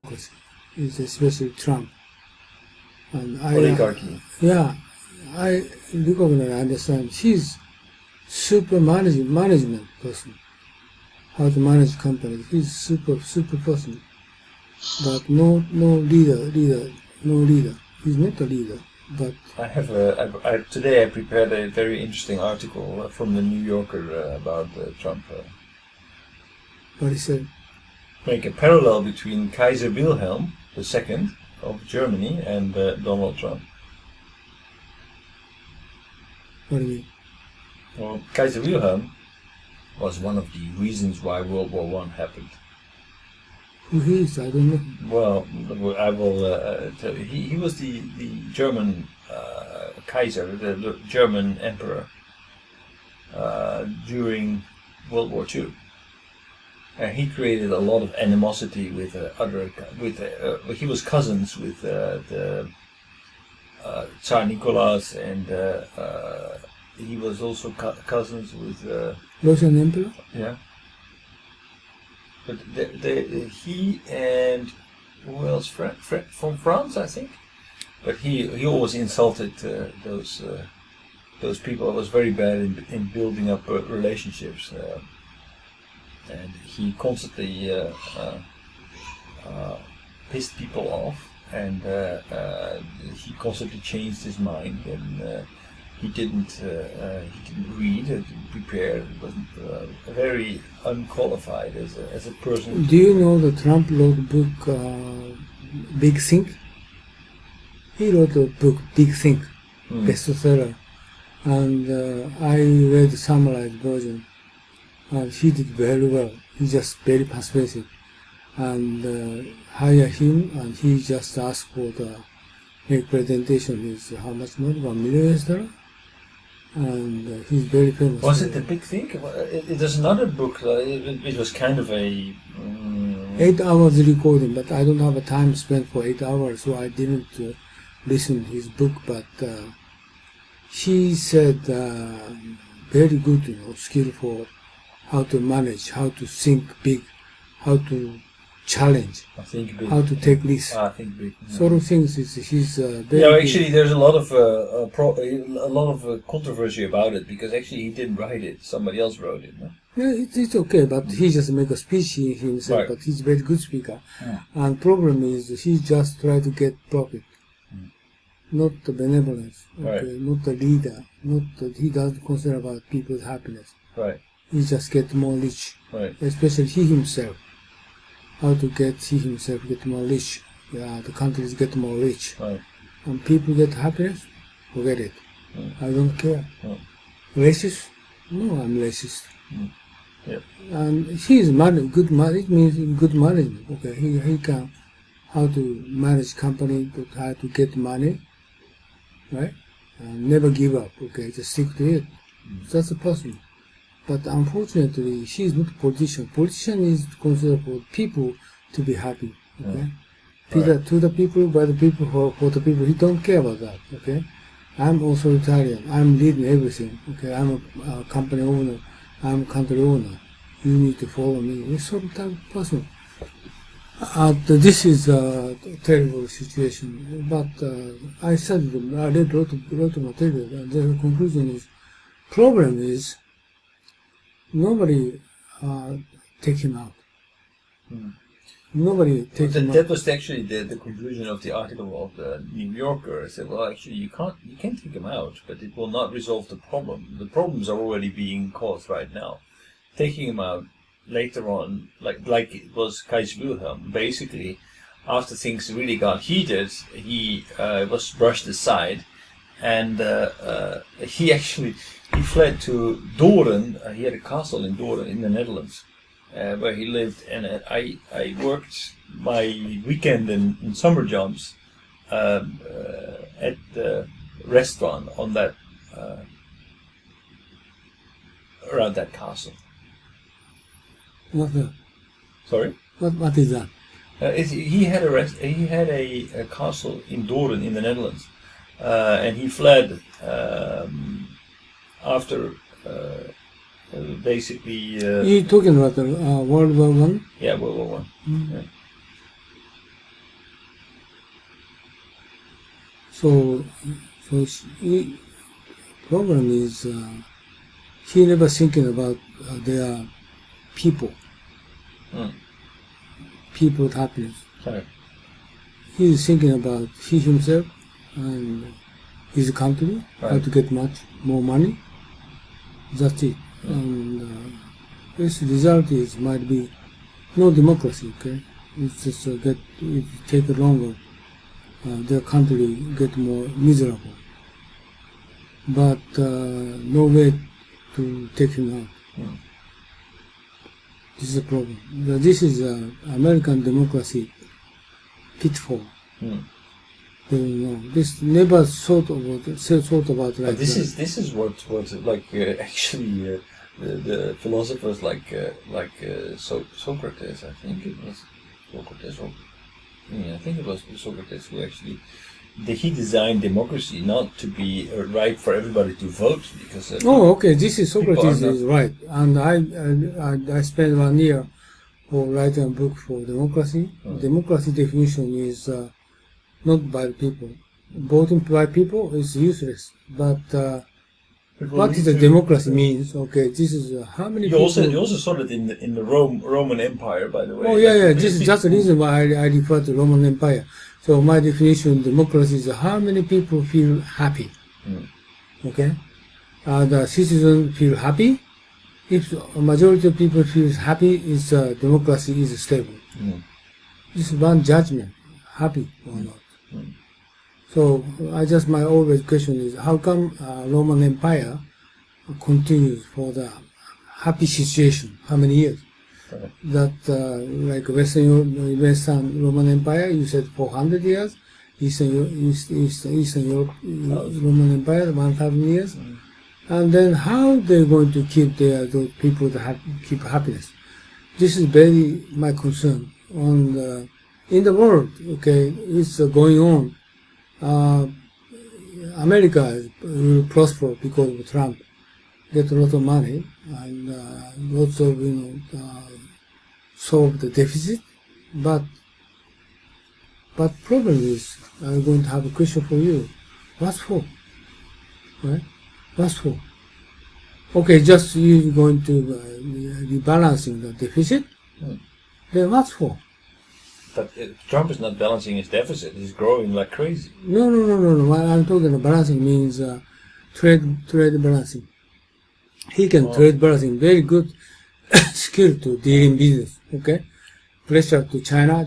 democracy. It's especially Trump. And Oligarchy. I recognize, understand. He's super management person. How to manage companies. He's super person. But no leader. He's not a leader. But Today I prepared a very interesting article from the New Yorker about Trump. what he said. Make a parallel between Kaiser Wilhelm II of Germany and Donald Trump. What do you mean? Well, Kaiser Wilhelm was one of the reasons why World War I happened. Who he is? I don't know. Well, I will tell you. He was the German Kaiser, the German emperor during World War II. And he created a lot of animosity with he was cousins with the Tsar Nicholas, and he was also cousins with Russian emperor? yeah. But he and who else? From France, I think. But he always insulted those people. Was very bad in building up relationships, and he constantly pissed people off, and he constantly changed his mind, and he didn't read, didn't prepare. He wasn't very unqualified as a person. Do you know that Trump wrote a book, Big Think? He wrote a book, Big Think, bestseller, and I read the summarized version, and he did very well. He's just very persuasive, and hire him, and he just asked for the make presentation. Is how much money? $1 million. And he's very famous. Was it the Big Think? There's another book. It was kind of a 8 hours recording, but I don't have a time spent for 8 hours, so I didn't listen to his book. But he said very good, skill for how to manage, how to think big, how to challenge, how to take risks. Think big. Sort of things. He's very. Yeah, actually, there's a lot of controversy about it, because actually he didn't write it; somebody else wrote it. No? Yeah, it's okay, but he just make a speech himself. Right. But he's a very good speaker. And problem is he just try to get profit, not the benevolence. Okay, Right. not the leader. He doesn't consider about people's happiness. Right. He just get more rich, Right. especially he himself. How to get he himself get more rich? Yeah, the countries get more rich, Right. and people get happiness. Forget it. I don't care. Racist? No, I'm racist. Yep. And he is good management. It means good management. Okay, he can how to manage company, how to get money, right? And never give up. Okay, just stick to it. That's a person. But unfortunately, she is not a politician. Politician is considered for people to be happy. Okay, to the people, by the people, for the people. He don't care about that. Okay, I'm authoritarian. I'm leading everything. Okay, I'm a company owner. I'm a country owner. You need to follow me. This sort of type of person. This is a terrible situation. But I studied them. I read a lot of material. And the conclusion is, problem is, nobody take him out. Nobody take him out. That was actually the conclusion of the article of the New Yorker. I said, well, actually, you can't take him out, but it will not resolve the problem. The problems are already being caused right now. Taking him out later on, like it was Kaiser Wilhelm, basically, after things really got heated, he was brushed aside, and he fled to Doorn. He had a castle in Doorn in the Netherlands, where he lived, and I worked my weekend in summer jobs at the restaurant on that around that castle. Sorry? What is that? He had a castle in Doorn in the Netherlands, and he fled after basically. You're talking about World War I? Yeah, World War I. Yeah. So problem is he never thinking about their people, people's happiness. Right. He's thinking about he himself and his country, how Right. to get much more money. That's it. And this result is might be no democracy. Okay, it's just it take longer. Their country get more miserable. But no way to take him out. This is a problem. This is American democracy pitfall. They don't know. This never thought about like But this that. this is what like actually the philosophers like Socrates, I think it was Socrates, or yeah, I think it was Socrates who actually he designed democracy not to be a right for everybody to vote, because Oh, okay. This is People Socrates are not- is right, and I spent 1 year for writing a book for democracy. Democracy definition is not by the people. Voting by people is useless. But what is the democracy means? Okay, this is how many You people. also saw that in the Roman Empire, by the way. Oh yeah, Like, yeah. This is just the reason why I refer to Roman Empire. So my definition, democracy is how many people feel happy. Okay, the citizens feel happy. If a majority of people feel happy, is democracy is stable. This is one judgment, happy or not. So my always question is how come Roman Empire continues for the happy situation? How many years? Right. That like Western Roman Empire, you said 400 years. Eastern Europe, Roman Empire, 1,000 years. And then how they're going to keep those people to keep happiness? This is very my concern. In the world, okay, it's going on. America will prosper because of Trump. Get a lot of money and lots of solve the deficit, but problem is I'm going to have a question for you. What for? Right? What for? Okay, just you're going to rebalancing the deficit. Then what for? But Trump is not balancing his deficit; he's growing like crazy. No. What I'm talking about balancing means trade balancing. He can trade balancing, very good skill to deal in business. Okay, pressure to China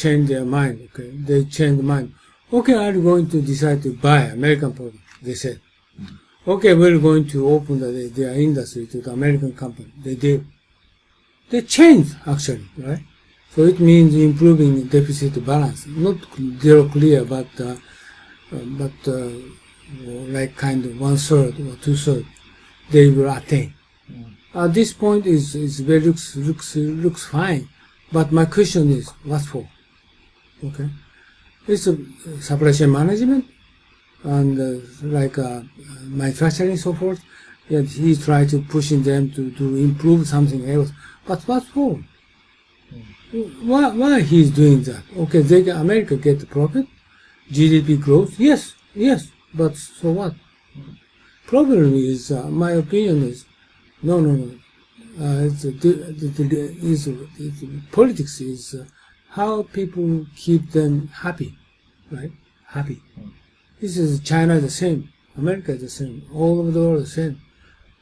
change their mind. Okay, they change the mind. Okay, I'm going to decide to buy American product. They said, okay, we're going to open their industry to the American company. They did. They changed actually, right? So it means improving deficit balance, not zero clear, but like kind of 1/3 or 2/3 they will attain. At this point is very looks fine, but my question is what for? Okay, it's a supply chain management and manufacturing so forth. Yet he tried to pushing them to improve something else, but what for? Why he's doing that? Okay, America get the profit, GDP growth. Yes, but so what? Problem is, my opinion is, no. Politics is how people keep them happy, right? Happy. This is China the same, America the same, all over the world the same.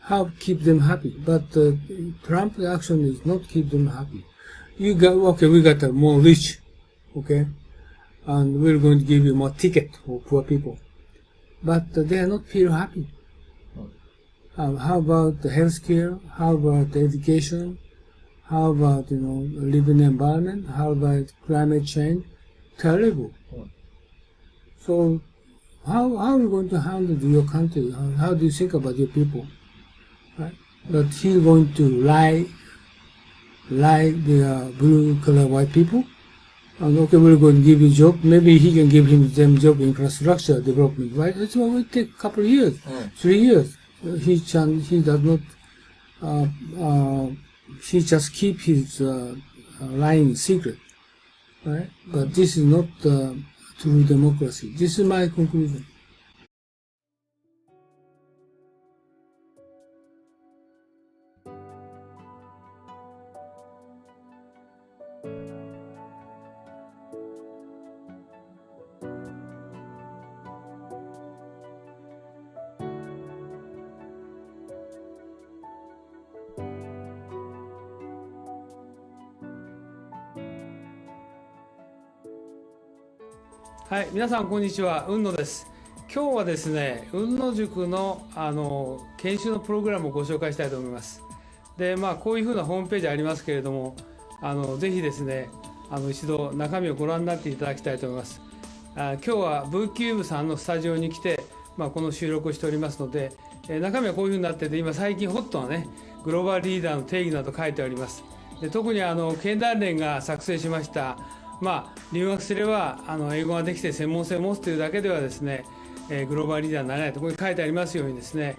How keep them happy? But Trump action is not keep them happy. We got more rich, okay, and we're going to give you more ticket for poor people, but they are not feel happy. How about the healthcare? How about the education? How about living environment? How about climate change? Terrible. So how are you going to handle your country? How do you think about your people? Right? But he's going to lie the blue collar white people. And okay, we're going to give you job. Maybe he can give them job infrastructure development, right? It will take a couple of years, 3 years. He does not. He just keep his lying secret, right? But this is not through democracy. This is my conclusion. はい、皆さんこんにちは、雲野です。今日はですね、雲野塾の研修のプログラムをご紹介したいと思います。で、こういうふうなホームページありますけれども、ぜひですね、一度中身をご覧になっていただきたいと思います。今日は VCube さんのスタジオに来て、この収録をしておりますので、中身はこういうふうになってて、今最近ホットなね、グローバルリーダーの定義など書いてあります。で、特に経団連が作成しました留学すれば英語ができて専門性を持つというだけではですね、グローバルリーダーになれないとここに書いてありますようにですね、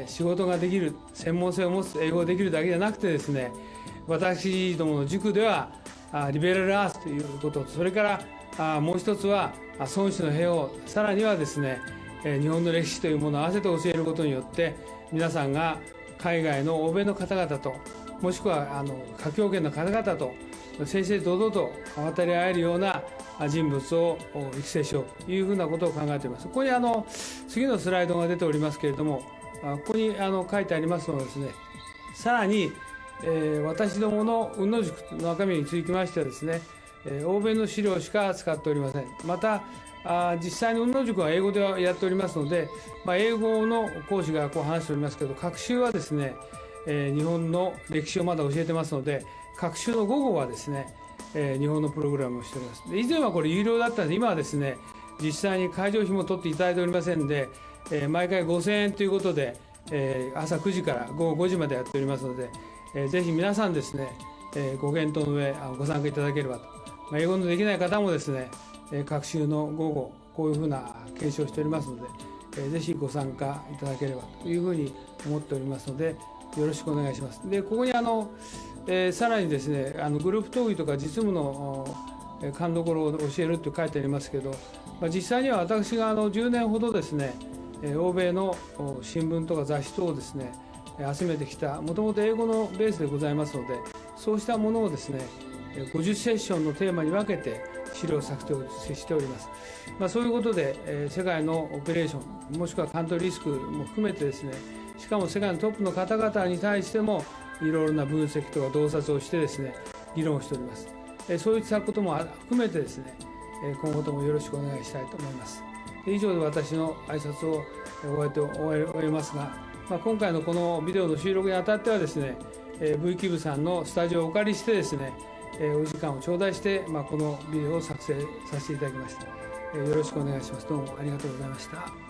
仕事ができる専門性を持つ英語ができるだけじゃなくてですね、私どもの塾ではリベラルアースということと、それからもう一つは孫子の兵を、さらにはですね、日本の歴史というものを合わせて教えることによって、皆さんが海外の欧米の方々と、もしくは華僑圏の方々と正々堂々と渡り合えるような人物を育成しようというふうなことを考えています。ここに次のスライドが出ておりますけれども、ここに書いてありますのはですね、さらに、私どもの雲野塾の中身につきましてはですね、欧米の資料しか使っておりません。また実際に雲野塾は英語でやっておりますので、英語の講師がこう話しておりますけど、学習はですね、日本の歴史をまだ教えてますので、学習の午後はですね、日本のプログラムをしております。で、以前はこれ有料だったので、今はですね、実際に会場費も取っていただいておりませんで、毎回5000円ということで、朝9時から午後5時までやっておりますので、ぜひ皆さんですね、ご検討の上ご参加いただければと。英語のできない方もですね、学習の午後、こういうふうな検証をしておりますので、ぜひご参加いただければというふうに思っておりますので、よろしくお願いします。で、ここにさらにですね、グループ討議とか実務の勘どころを教えると書いてありますけど、実際には私が10年ほどですね、欧米の新聞とか雑誌等をですね、集めてきた、もともと英語のベースでございますので、そうしたものをですね、50セッションのテーマに分けて資料作成をしております。そういうことで、世界のオペレーション、もしくはカントリーリスクも含めてですね、しかも世界のトップの方々に対しても、いろいろな分析とか洞察をしてですね、議論をしております。そういったことも含めてですね、今後ともよろしくお願いしたいと思います。以上で私の挨拶を終えますが、今回のこのビデオの収録にあたってはですね、VCube さんのスタジオをお借りしてですね、お時間を頂戴して、このビデオを作成させていただきました。よろしくお願いします。どうもありがとうございました。